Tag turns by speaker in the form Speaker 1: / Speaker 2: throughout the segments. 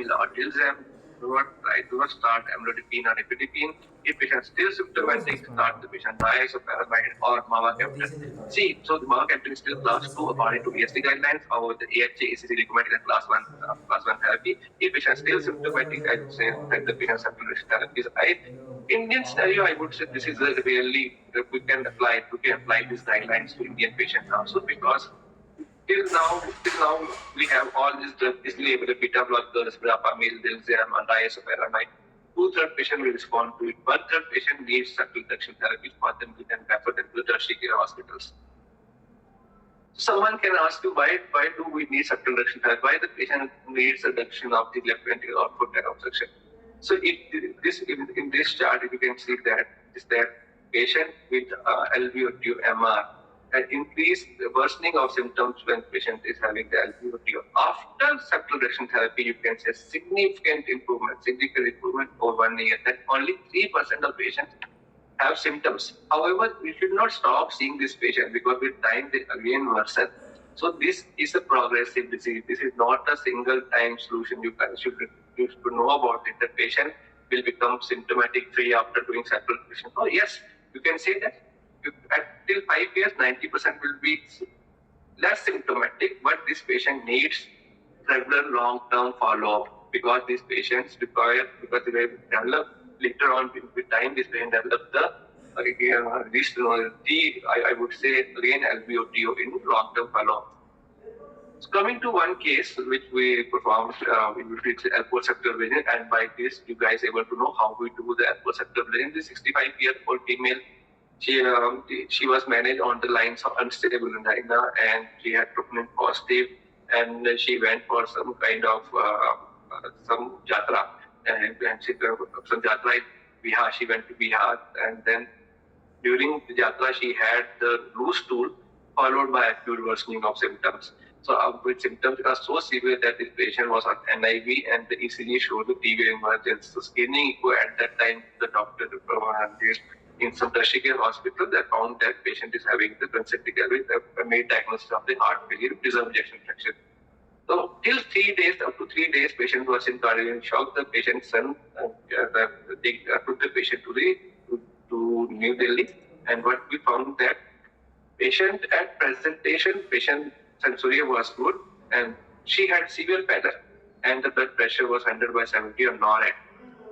Speaker 1: metformin or Dilzem. Do not start amlodipine or nifedipine. If patient is still symptomatic, start the patient diazepam or mavacamten. See, so the mavacamten is still class 2 according to ESC guidelines. However, the AHA is recommended as class 1 therapy. If patient is still symptomatic, I would say that the patient supplementation therapy is high. Indian scenario, I would say this is a really we can apply these guidelines to Indian patients also, because till now we have all these drugs easily available: beta blockers, verapamil, dilzem, and diazepam. Two-third patient will respond to it. One-third patient needs subtle reduction therapy. For them, we can refer them to the tertiary care hospitals. Someone can ask you, why do we need subtle reduction therapy? Why the patient needs reduction of the left ventricular output and obstruction? So in this chart, you can see that is that patient with LVOTO MR and increased worsening of symptoms when patient is having the LVOTO. After subtle reduction therapy, you can say significant improvement over 1 year. That only 3% of patients have symptoms. However, we should not stop seeing this patient, because with time they again worsen. So this is a progressive disease. This is not a single time solution. You should know about it. The patient will become symptomatic free after doing subtle reduction. Oh yes, you can say that. Till 5 years, 90% will be less symptomatic, but this patient needs regular long-term follow-up, because these patients require, because they develop later on with time, this patient develop the I would say again LVOTO in long-term follow-up. So coming to one case which we performed, we did L4 septal ablation, and by this you guys able to know how we do the L4 septal ablation. This 65-year-old female, she was managed on the lines of unstable angina, and she had troponin positive, and she went for some kind of some jatra, and she some jatra in Bihar. She went to Bihar, and then during the jatra she had the loose stool followed by acute worsening of symptoms. So with symptoms are so severe that this patient was on NIV, and the ECG showed the TV emergence. So scanning echo at that time, the doctor in some tertiary care hospital, they found that patient is having the concentric elevation, made diagnosis of the heart failure, preserved ejection fraction. So till 3 days, up to 3 days, patient was in cardiac shock. The patient's son took the patient to New Delhi, and what we found that patient at presentation, patient sensoria was good, and she had severe pallor, and the blood pressure was 100 by 70 on NORAD,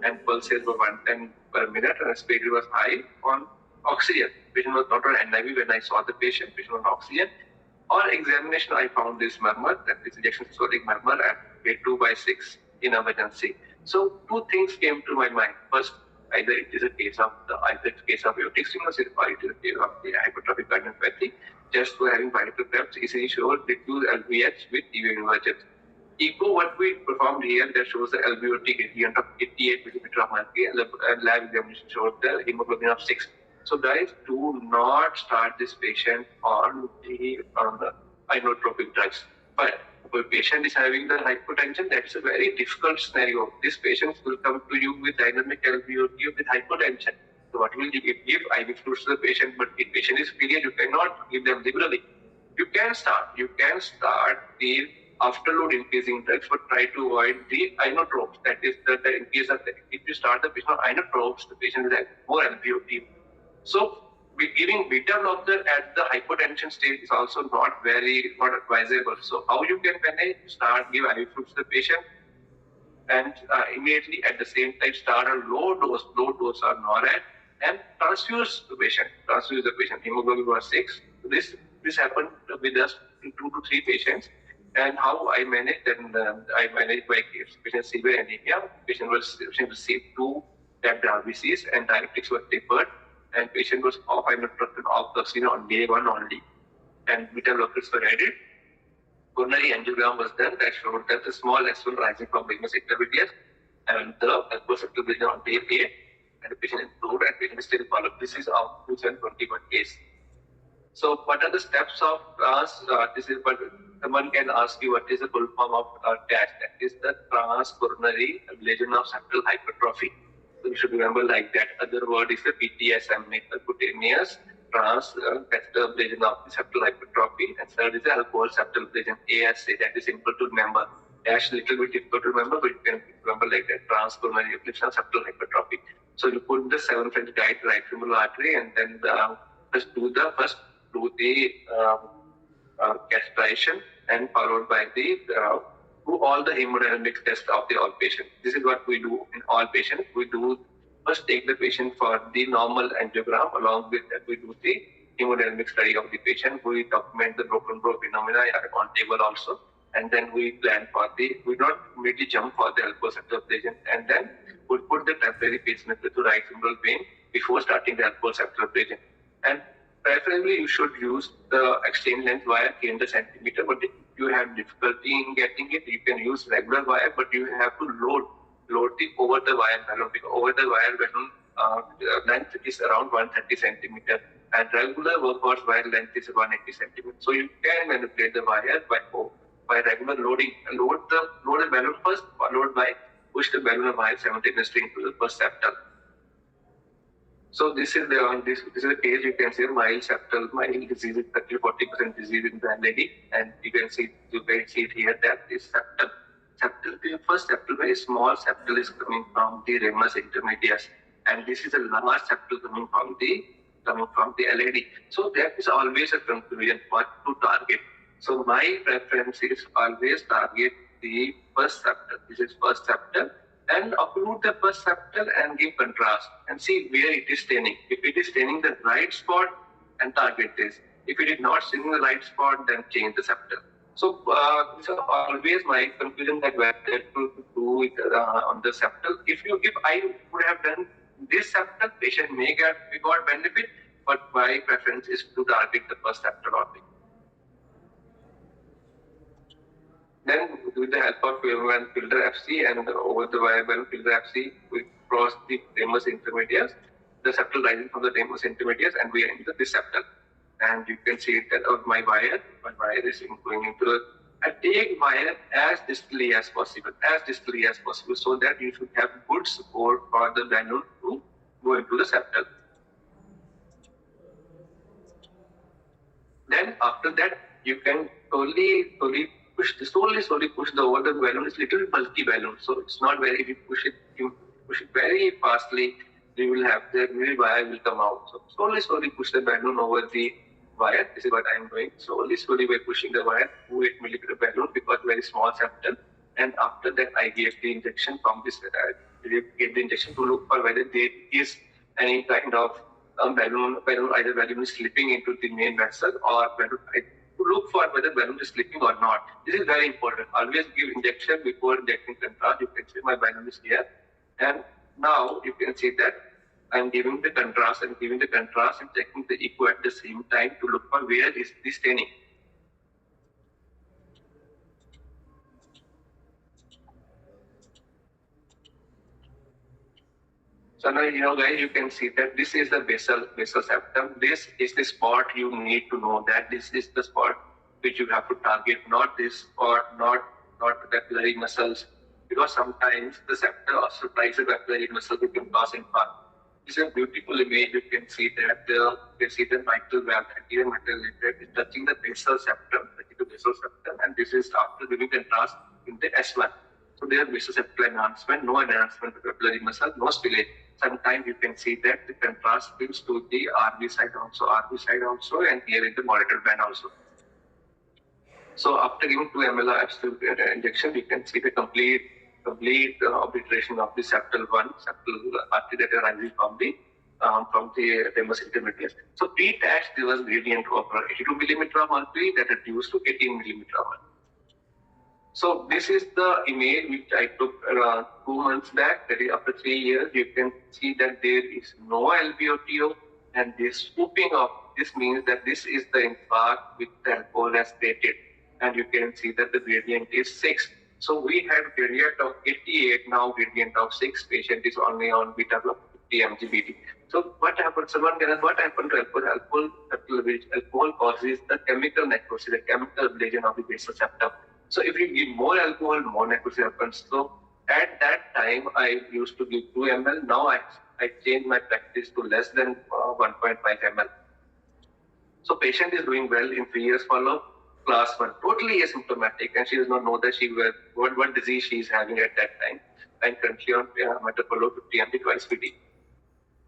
Speaker 1: and pulses were 110 per minute, and respiratory was high on oxygen. Patient was not on NIV when I saw the patient was on oxygen. On examination, I found this murmur, that is ejection systolic murmur at grade 2 by 6 in emergency. So two things came to my mind. First, either it is a case of aortic stenosis, or it is a case of the hypertrophic cardiomyopathy. Just for having vital preps, ECG showed reduced LVH with TV emergence. Echo, what we performed here, that shows the LVOT gradient of 88 millimeter of mercury, and lab examination showed the hemoglobin of 6. So guys, do not start this patient on the inotropic drugs. But if a patient is having the hypotension, that's a very difficult scenario. These patients will come to you with dynamic LVOT with hypotension. So what will you give IV fluids to the patient? But if patient is period, you cannot give them liberally. You can start the afterload increasing drugs, but try to avoid the inotropes. That is, in case of if you start the patient on inotropes, the patient will have more LVOT. So giving beta blocker at the hypotension stage is also not advisable. So how you can manage? Give IV fluids to the patient, and immediately at the same time start a low dose of NORAD, and transfuse the patient. Hemoglobin was 6. So this happened with us in 2 to 3 patients. And how I managed, I managed by case. Patient severe anemia. Patient received 2 tapped RBCs, and diuretics were tapered, and patient was off inotropic oxygen on day 1 only, and beta blockers were added. Coronary angiogram was done that showed that the small S1 rising from venous intermediate, and the L4 septal ablation on day 8, and the patient improved, and patient still followed. This is our 2021 case. So what are the steps of someone can ask you, what is the full form of TASH? That is the transcoronary ablation of septal hypertrophy. So you should remember like that. Other word is the PTSM, percutaneous septal ablation of the septal hypertrophy. And third is the alcohol septal ablation, ASA. That is simple to remember. TASH little bit difficult to remember, but you can transpulmonary occlusion, septal hypertrophy. So you put the 7 French guide right femoral artery, and then first do the castration, and followed by the do all the hemodynamics test of the all patient. This is what we do in all patients. We do first take the patient for the normal angiogram. Along with that, we do the hemodynamic study of the patient. We document the broken bro phenomena on table also, and then we plan for we not immediately jump for the Alport septal ablation, and then we put the temporary pacemaker to right femoral vein before starting the Alport septal ablation. And preferably, you should use the exchange length wire 300 centimeter, but if you have difficulty in getting it, you can use regular wire, but you have to load the over the wire balloon, because over the wire balloon length is around 130 centimeter, and regular workhorse wire length is 180 centimeter. So you can manipulate the wire by regular loading. Load the balloon first, followed by push the balloon and wire simultaneously into the first septal. So this is the case. You can see mild disease, 30-40% disease in the lady, and you can see it here that is septal. The first septal, very small septal, is coming from the ramus intermedius, and this is a large septal coming from the LAD. So there is always a confusion what to target. So my preference is always target the first septal. This is first septal. And occlude the first septal and give contrast and see where it is staining. If it is staining the right spot, and target this. If it is not staining the right spot, then change the septal. So this is always my confusion that whether to do it on the septal. If I would have done this septal, patient may got benefit, but my preference is to target the first septal only. Then, with the help of filter FC and over the wire filter FC, we cross the ramus intermedius, the septal rising from the ramus intermedius, and we enter the septal. And you can see that my wire is going into the. I take wire as distally as possible, so that you should have good support for the balloon to go into the septal. Then after that, you can slowly push the over the balloon. It's little bulky balloon, so it's not very. If you push it very fastly, you will have the wire will come out. So slowly push the balloon over the wire. This is what I am doing. Slowly by pushing the wire to 8 millimeter balloon, because very small septal. And after that, I gave the injection from this. Get the injection to look for whether there is any kind of balloon is slipping into the main vessel, or balloon. To look for whether balloon is slipping or not. This is very important. Always give injection before injecting contrast. You can see my balloon is here, and now you can see that I'm giving the contrast and checking the echo at the same time to look for where is the staining. So now, guys, you can see that this is the basal septum. This is the spot you need to know that this is the spot which you have to target, not this spot, not the capillary muscles, because sometimes the septum or supplies the capillary muscle become pass in part. This is a beautiful image. You can see that the mitral valve, anterior mitral is touching the basal septum, and this is after giving contrast in the S1. So there is basal septal enhancement, no enhancement of capillary muscle, no spillage. Sometimes you can see that the contrast gives to the RV side also, and here in the monitor band also. So after giving 2 ml of absolute injection, you can see the complete obliteration of the septal artery that arises from the ramus intermedius. So pre-TACH, there was gradient of 82 millimeter of mercury that reduced to 18 millimeter of mercury. So this is the image which I took around 2 months back. That is, after 3 years, you can see that there is no LPOTO, and this swooping up. This means that this is the infarct which the alcohol has stated, and you can see that the gradient is 6. So we had gradient of 88, now gradient of 6. Patient is only on beta block 50 mg/BD. So what happened? What happened to alcohol? Alcohol causes the chemical necrosis, the chemical ablation of the basal septum. So if you give more alcohol, more necrosis happens. So at that time, I used to give 2 ml. Now I changed my practice to less than 1.5 ml. So patient is doing well in 3 years follow-up, class 1, totally asymptomatic, and she does not know that what disease she is having at that time. and currently on metoprolol 50 mg twice weekly.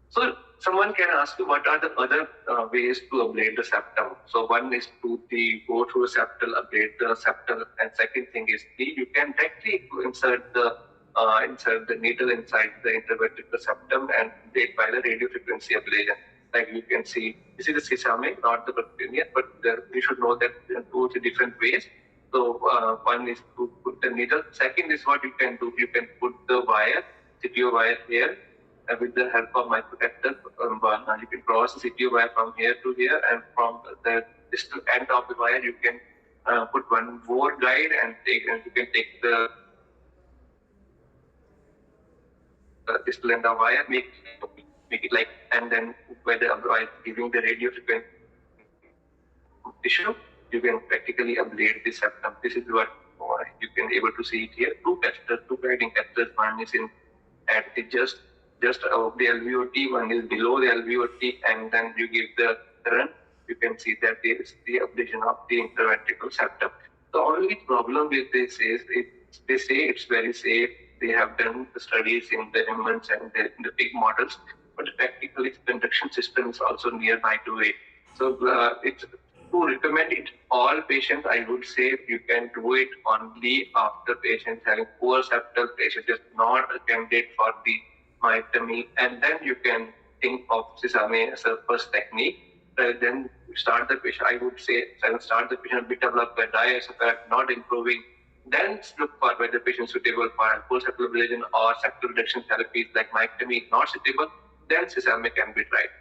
Speaker 1: So someone can ask you what are the other ways to ablate the septum. So one is to go through the septal, ablate the septal, and second thing is you can directly insert the needle inside the intervertebral septum and ablate by the radio frequency ablation. Like you can see, this is the sesame, not the percutaneous, but you should know that there are two different ways. So one is to put the needle. Second is what you can do. You can put the wire, CTO wire here, with the help of microcatheter. You can cross the CTO wire from here to here, and from the distal end of the wire, you can put one more guide and you can take the distal end of wire, make it like, and then by giving the radio frequency tissue, you can practically ablate the septum. This is what you can able to see it here. Two guiding catheters. One is at the just above the LVOT, one is below the LVOT, and then you give the current. You can see that there is the ablation of the interventricular septum. The only problem with this is they say it's very safe. They have done the studies in the humans and in the pig models, but practically the conduction system is also nearby to it. So it's to recommend it all patients. I would say you can do it only after patients having poor septal, patient is not a candidate for the myectomy, and then you can think of sesame as a first technique. Then start the patient. I would say start the patient beta block by diet, so that not improving. Then look for whether the patient is suitable for post septal ablation or septal reduction therapies like myectomy is not suitable. Then sesame can be tried.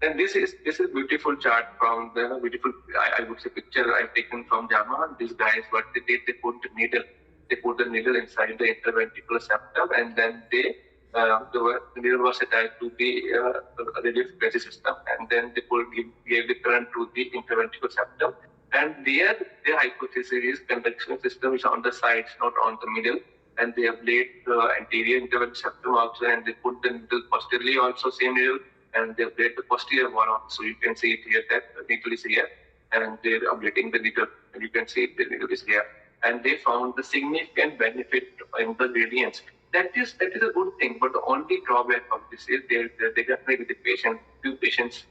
Speaker 1: And this is beautiful chart from the beautiful, I would say, picture I've taken from JAMA. These guys, what they did, they put the needle inside the interventricular septum, and then the needle was attached to the radio frequency system, and then they gave the current to the interventricular septum. And their hypothesis is conduction system is on the sides, not on the middle. And they ablate the anterior interventricular septum also, and they put the needle posteriorly also, same needle, and they ablate the posterior one also. So you can see it here that the needle is here, and they're ablating the needle, and you can see the needle is here. And they found the significant benefit in the gradients. That is a good thing, but the only drawback of this is they definitely with the patient. Two patients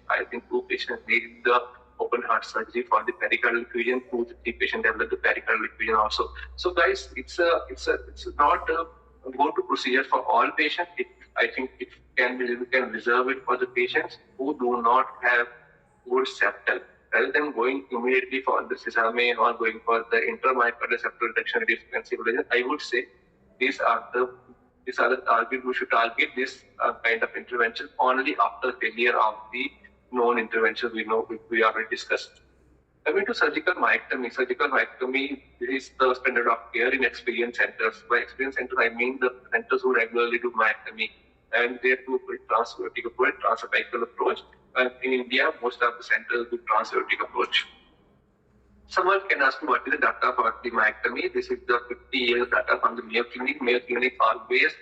Speaker 1: need the open heart surgery for the pericardial effusion. 2 to 3 patients develop the pericardial effusion also. So guys, it's not a go-to procedure for all patients. I think we can reserve it for the patients who do not have good septal. Rather than going immediately for the sesame or going for the intramyocardial septal reduction frequency ablation, I would say these are the target. We should target this kind of intervention only after failure of the known interventions we already discussed. Coming to surgical myectomy. Surgical myectomy is the standard of care in experienced centers. By experienced centers, I mean the centers who regularly do myectomy, and they do transaortic approach, transapical approach. And in India, most of the centers do transaortic approach. Someone can ask me what is the data for the myectomy. This is the 50 years data from the Mayo Clinic. Mayo Clinic always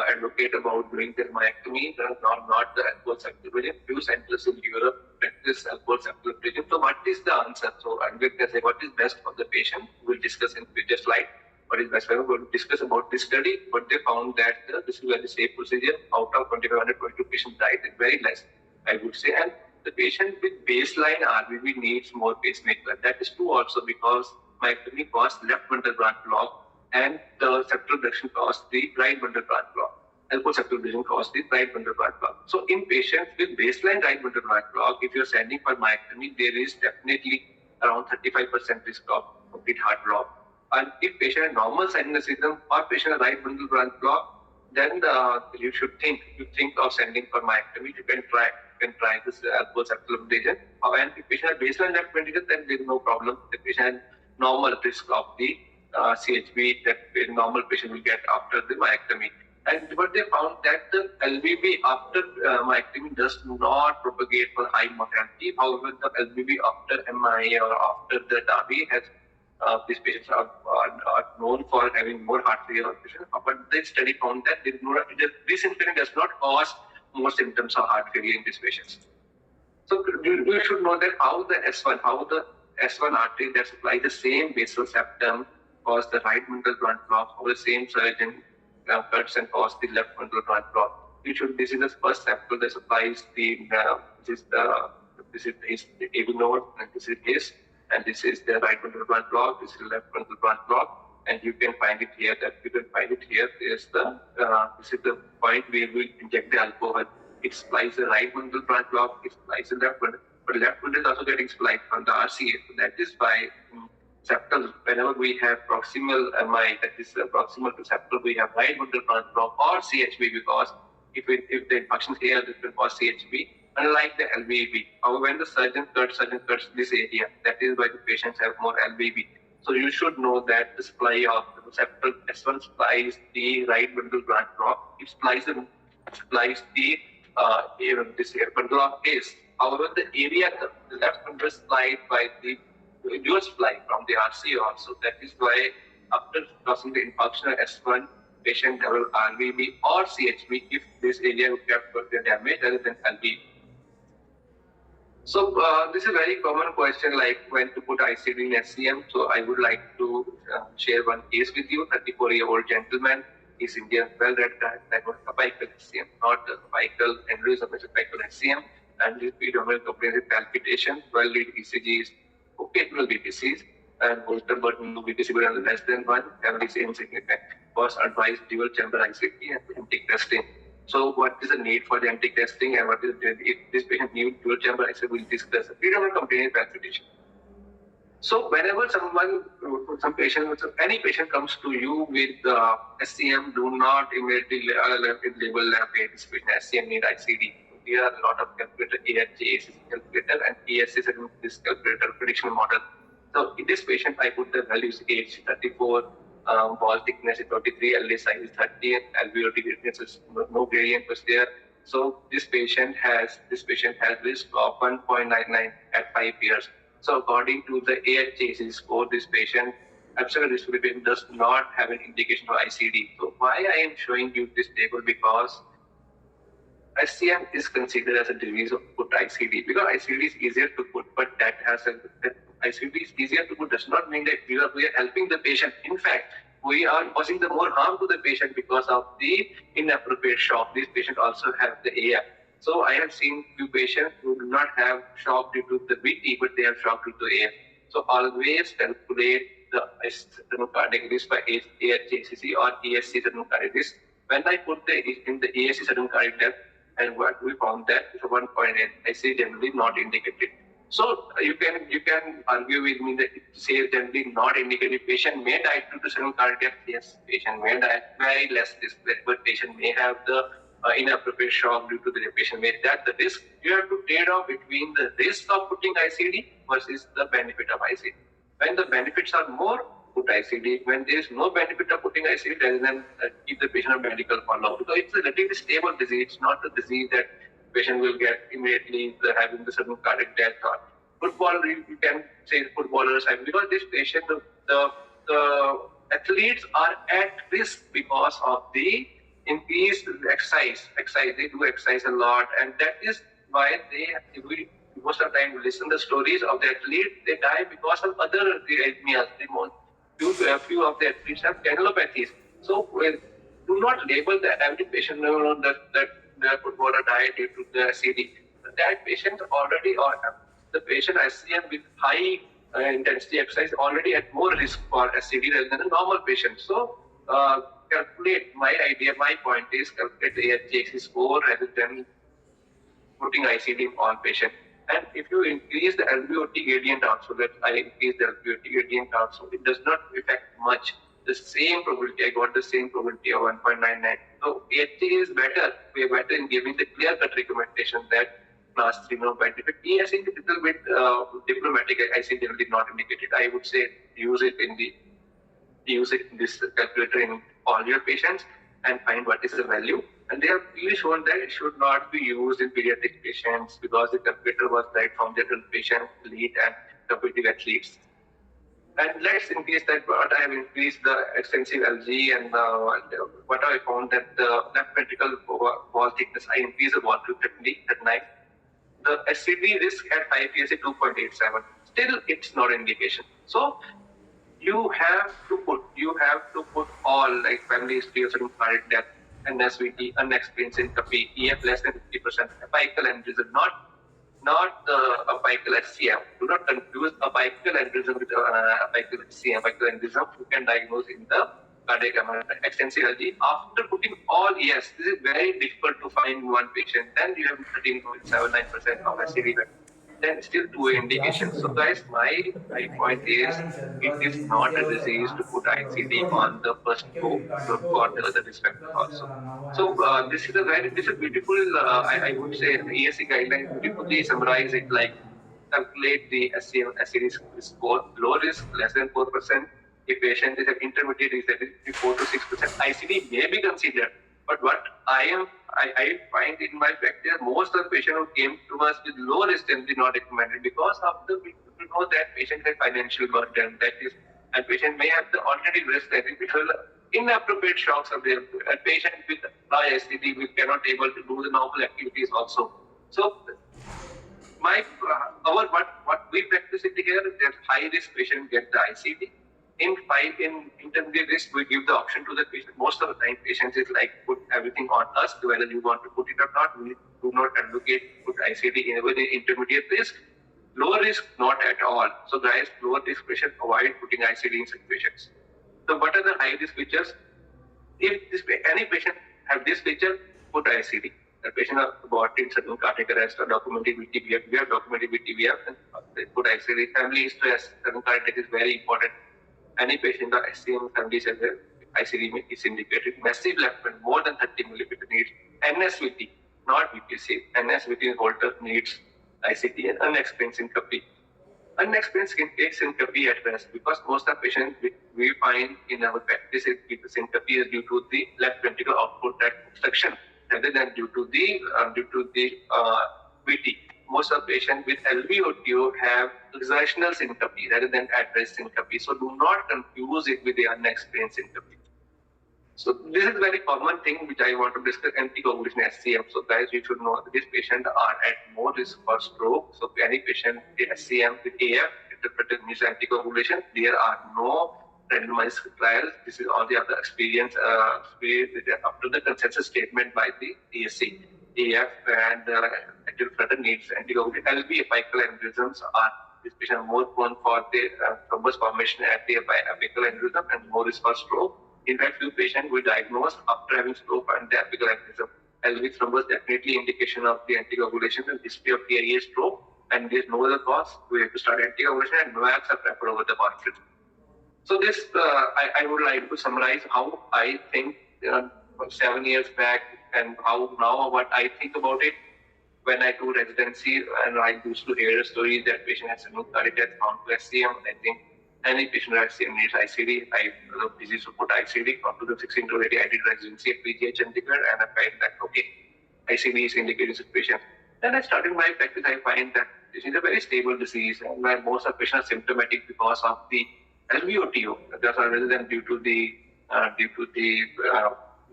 Speaker 1: advocate about doing their myectomy, not the elbow septal ablation. Few centers in Europe practice elbow septal ablation. So what is the answer? So I'm going to say what is best for the patient. We'll discuss in future slide. What is best? We're going to discuss about this study, but they found that this is a very safe procedure. Out of 2,522 patients died, it's very less, I would say. And the patient with baseline RVV needs more pacemaker. That is true also because myectomy caused left bundle branch block, and the septal reduction caused the right bundle branch block. Elbow septal ablation caused the right bundle branch block. So in patients with baseline right bundle branch block, if you're sending for myectomy, there is definitely around 35% risk of complete heart block. And if patient has normal sinus rhythm or patient has right bundle branch block, then you should think of sending for myectomy. You can try this elbow septal ablation. And if patient has baseline left ventricle, then there is no problem. The patient has normal risk of the CHB that a normal patient will get after the myectomy. But they found that the LVB after myectomy does not propagate for high mortality. However, the LVB after MIA or after the TAVI has these patients are known for having more heart failure patients. But this study found that this incident does not cause more symptoms of heart failure in these patients. So you should know that how the S1 artery that supplies the same basal septum cause the right bundle branch block, or the same surgeon cuts and cause the left bundle branch block. This is the first septal that supplies the this is his AV node, and this is his, and this is the right bundle branch block. This is the left bundle branch block, and you can find it here. Is the this is the point where we inject the alcohol. It supplies the right bundle branch block. It supplies the left bundle, but left bundle is also getting supplied from the RCA. So that is why septal, whenever we have proximal MI, that is proximal to septal, we have right bundle branch block or CHB, because if the infarction here, this will cause CHB, unlike the LVEB. However, when the surgeon cuts this area, that is why the patients have more LVEB. So you should know that the supply of the septal S1 supplies the right bundle branch block. It supplies the this air bundle of ACE. However, the area, the left bundle is supplied by the dual supply from the RC also. That is why after crossing the infarction S1, patient develop RVB or CHB if this area would have got the damage rather than LV. So this is a very common question, like when to put ICD in SCM. So I would like to share one case with you. 34-year-old gentleman, he's Indian, well-read guy, that was apical SCM, not apical aneurysm, but apical SCM, and his predominant comprehensive palpitation, 12-lead ECGs, occasional BPCs, and Holter burden BPC were less than 1, and is insignificant. Was advised dual chamber ICT and genetic testing. So what is the need for genetic testing, and what is if this patient needs dual chamber ICT, we'll discuss. Predominant comprehensive palpitation. So whenever any patient comes to you with SCM, do not immediately label this patient SCM need ICD. There are a lot of calculator, AHJ calculator, and ESC is this calculator prediction model. So in this patient, I put the values age 34, wall thickness is 23, LA size is 30, alveolar greatness is no gradient was there. So this patient has risk of 1.99 at 5 years. So according to the AHJC score, this patient absolute risk patient does not have an indication of ICD. So why I am showing you this table, because SCM is considered as a disease of put ICD, because ICD is easier to put, but that ICD is easier to put does not mean that we are helping the patient. In fact, we are causing the more harm to the patient because of the inappropriate shock. These patients also have the AF. So I have seen few patients who do not have shock due to the VT, but they have shock due to AF. So always calculate the cardiac risk by AHJCC or ESC cardiac risk. When I put in the ESC cardiac death, and what we found that is 1.8, I say generally not indicated. So you can argue with me that it says generally not indicated. Patient may die due to sudden cardiac. Yes, patient may die very less this, but patient may have the inappropriate shock due to the patient may that the risk. You have to trade off between the risk of putting ICD versus the benefit of ICD. When the benefits are more, put ICD. When there is no benefit of putting ICD, rather than keep the patient on medical follow-up. Because it's a relatively stable disease. It's not a disease that patient will get immediately having the sudden cardiac death. Or football, you can say footballers have, because this patient, the athletes are at risk because of the increased exercise. They do exercise a lot, and that is why most of the time listen the stories of the athletes. They die because of other arrhythmias. A few of the athletes have tendinopathies. So do not label every patient that the footballer died due to the SCD. That patient already, or the patient SCM with high intensity exercise already at more risk for SCD rather than a normal patient. So calculate, my point is calculate the AHJC score rather than putting ICD on patient. And if you increase the LVOT gradient also, that I increase the LVOT gradient also, it does not affect much. The same probability, I got the same probability of 1.99. So AHJ is better. We are better in giving the clear-cut recommendation that class 3 no benefit. ES is a little bit diplomatic. I say generally not indicated. I would say use it in this calculator in all your patients and find what is the value. And they have really shown that it should not be used in pediatric patients because the calculator was right from the adult patient, elite, and competitive athletes. And let's increase that. What I have increased the extensive LG, and what I found that the left ventricle wall thickness, I increased the wall to 39. The SCD risk at 5 years is 2.87. Still, it's not an indication. So you have to put all like family history of certain cardiac death, NSVT, unexplained syncope, EF less than 50%, apical aneurysm, not the apical SCM. Do not confuse apical aneurysm with apical SCM. Apical aneurysm you can diagnose in the cardiac MRI extensive LG. After putting all ES, this is very difficult to find in one patient. Then you have 13.79% of SCD, then still two indications. So guys, my point is, it is not a disease to put ICD on the first go for the other risk factor also. So this is beautiful. I would say the ESC guidelines beautifully summarize it like calculate the SCM SCD score, low risk less than 4%. If patient is an intermediate risk, that is 4 to 6%. ICD may be considered, but what I find in my practice, most of the patients who came to us with low risk therapy not recommended because of the we know that patient has financial burden, that is, and patient may have the alternative risk that is because inappropriate shocks of their patient with high STD we cannot able to do the normal activities also. So what we practice it here is that high risk patient get the ICD. In intermediate risk, we give the option to the patient. Most of the time, patients is like put everything on us, whether you want to put it or not. We do not advocate put ICD in intermediate risk. Low risk, not at all. So guys, lower risk patient avoid putting ICD in such patients. So what are the high risk features? If any patient have this feature, put ICD. The patient are brought in sudden cardiac arrest or documented with TBF. We have documented with TBF and they put ICD. Family history as sudden cardiac is very important. Any patient or SCM family says that ICD is indicated. Massive left ventricle, more than 30 millimeter needs NSVT, not VPC. NSVT Holter needs ICD and unexplained syncope. Unexplained syncope at rest because most of the patients we find in our practice with the syncope is due to the left ventricle output tract obstruction rather than due to the VT. Most of the patients with LVOTO have exertional syncope rather than at-rest syncope. So do not confuse it with the unexplained syncope. So this is a very common thing which I want to discuss, anticoagulation SCM. So guys, you should know that these patients are at more risk for stroke. So any patient with SCM with AF interpreted means anticoagulation, there are no randomized trials. This is all the other experience after the consensus statement by the ESC. AF and atrial flutter needs anticoagulation. LV apical aneurysms are these patients are more prone for the thrombus formation at the apical aneurysm and more risk for stroke. In fact, few patients we diagnosed after having stroke and the apical aneurysm. LV thrombus definitely indication of the anticoagulation and history of TIA stroke, and there is no other cause. We have to start anticoagulation and NOACs are preferred over the warfarin. So this, I would like to summarize how I think 7 years back and how now what I think about it. When I do residency and I used to hear stories that patient has a cardiac death found to SCM, I think any patient with SCM needs ICD. I was busy to put ICD. From 2016 to 2018, I did residency at PGH Chandigarh and I find that, okay, ICD is indicated in this patient. Then I started my practice, I find that this is a very stable disease and most of patients are symptomatic because of the LVOTO, rather than due to the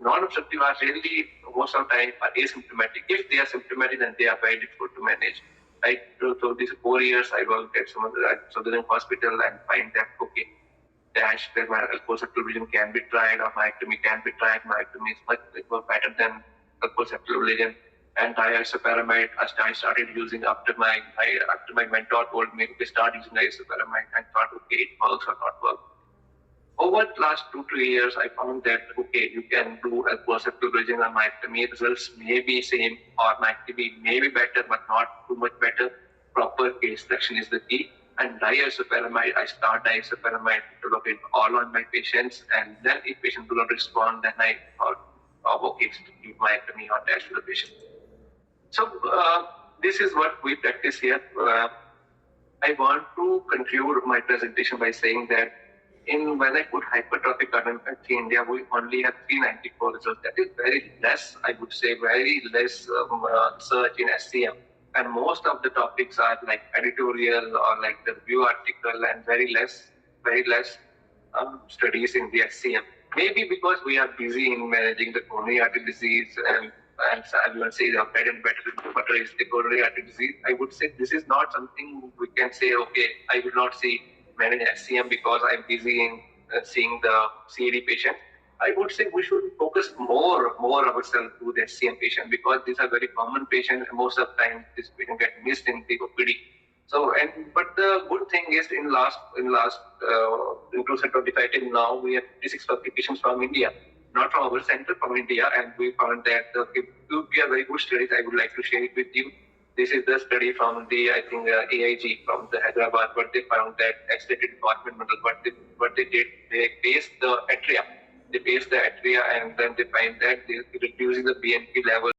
Speaker 1: non-obstructive are really most of the time are asymptomatic. If they are symptomatic, then they are very difficult to manage. Right? So these 4 years I worked at some other Southern hospital and find that okay, dash that my septal vision can be tried or myectomy can be tried. Myectomy is much better than septal vision. And diisoparamide I started using after my mentor told me to start using diisoparamide and thought okay, it works or not work. Over the last 2 to 3 years, I found that, okay, you can do a perceptual vision and myectomy. Results may be same or myectomy may be better, but not too much better. Proper case selection is the key. And diisoparamide, I start diisoparamide to look in all on my patients. And then if patient do not respond, then I thought, okay, give myectomy or dash to the patient. So this is what we practice here. I want to conclude my presentation by saying that when I put hypertrophic cardiomyopathy in India, we only have 394 results. That is very less, I would say, very less search in SCM. And most of the topics are like editorial or like the review article and very less studies in the SCM. Maybe because we are busy in managing the coronary artery disease and everyone says our bread and butter is the coronary artery disease. I would say this is not something we can say, okay, I will not see manage HCM because I'm busy in seeing the CAD patient. I would say we should focus more ourselves to the HCM patient because these are very common patients. Most of the time, this patient get missed in the OPD. So, but the good thing is in 2025 till now, we have 56 publications from India, not from our center, from India, and we found that if we are very good studies, I would like to share it with you. This is the study from the, I think, AIG from the Hyderabad, but they found that accelerated department model, what they did, they based the atria. They based the atria and then they find that they reducing the BNP level